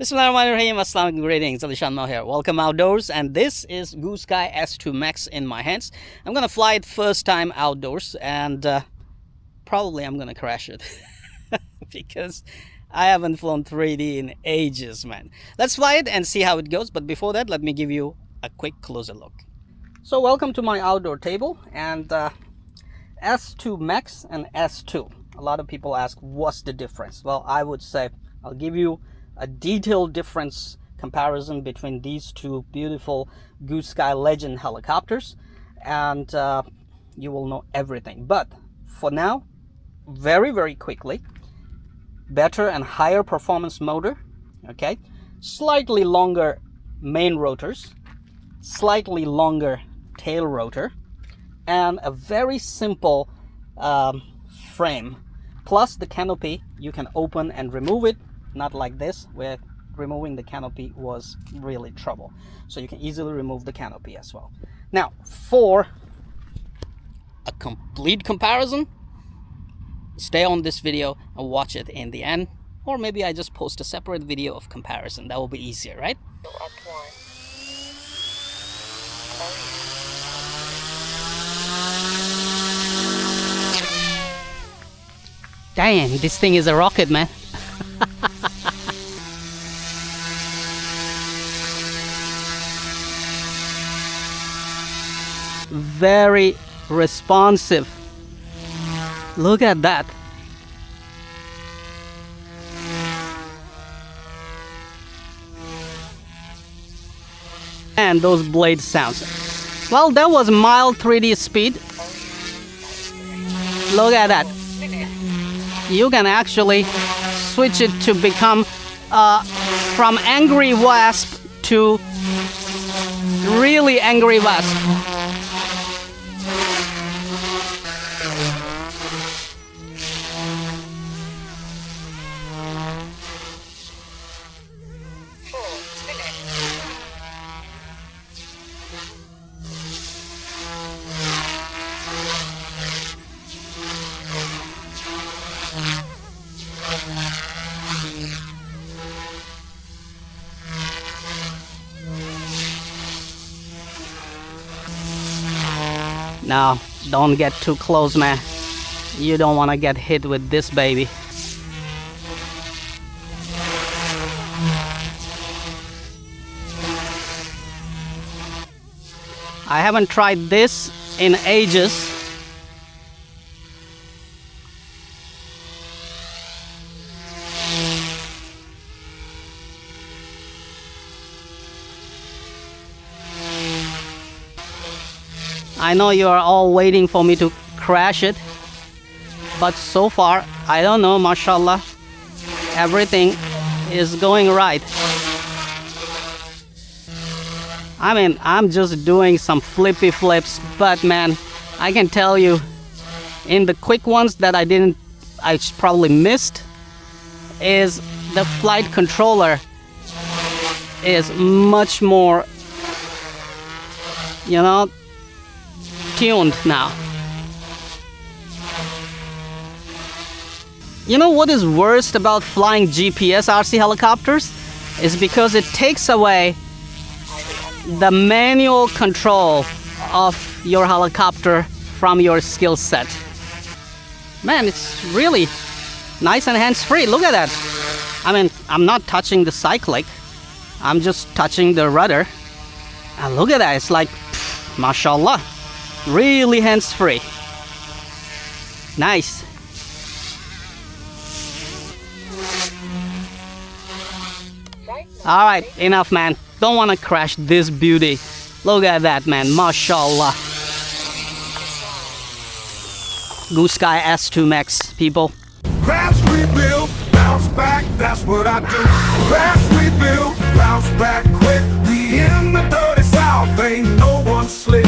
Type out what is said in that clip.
Bismillahirrahmanirrahim. Assalamualaikum, greetings. Alishanmao here. Welcome outdoors, and this is GooSky S2 Max in my hands. I'm gonna fly it first time outdoors, and probably I'm gonna crash it because I haven't flown 3D in ages, man. Let's fly it and see how it goes. But before that, let me give you a quick closer look. So welcome to my outdoor table, and S2 Max and S2. A lot of people ask, what's the difference? Well, I would say I'll give you a detailed difference comparison between these two beautiful GooSky Legend helicopters, and you will know everything. But for now, very quickly, better and higher performance motor, okay, slightly longer main rotors, slightly longer tail rotor, and a very simple frame. Plus the canopy, you can open and remove it, not like this where removing the canopy was really trouble. So you can easily remove the canopy as well. Now for a complete comparison, stay on this video and watch it in the end, or maybe I just post a separate video of comparison. That will be easier, right? Damn, this thing is a rocket, man. Very responsive. Look at that. And those blade sounds. Well, that was mild 3D speed. Look at that. You can actually switch it to become from angry Wasp to really angry Wasp. Now, don't get too close, man. You don't want to get hit with this baby. I haven't tried this in ages. I know you are all waiting for me to crash it, but so far, I don't know, mashallah, everything is going right. I mean, I'm just doing some flippy flips, but man, I can tell you, in the quick ones that I probably missed, is the flight controller is much more, you know, tuned now. You know what is worst about flying GPS RC helicopters is because it takes away the manual control of your helicopter from your skill set. Man, it's really nice and hands-free. Look at that. I mean, I'm not touching the cyclic, I'm just touching the rudder, and look at that. It's like, mashallah, really hands-free. Nice. All right, enough, man. Don't want to crash this beauty. Look at that, man. Mashallah. GooSky S2 Max, people. Crash, rebuild, bounce back, that's what I do. Crash, rebuild, bounce back quick. We in the dirty south, ain't no one slick.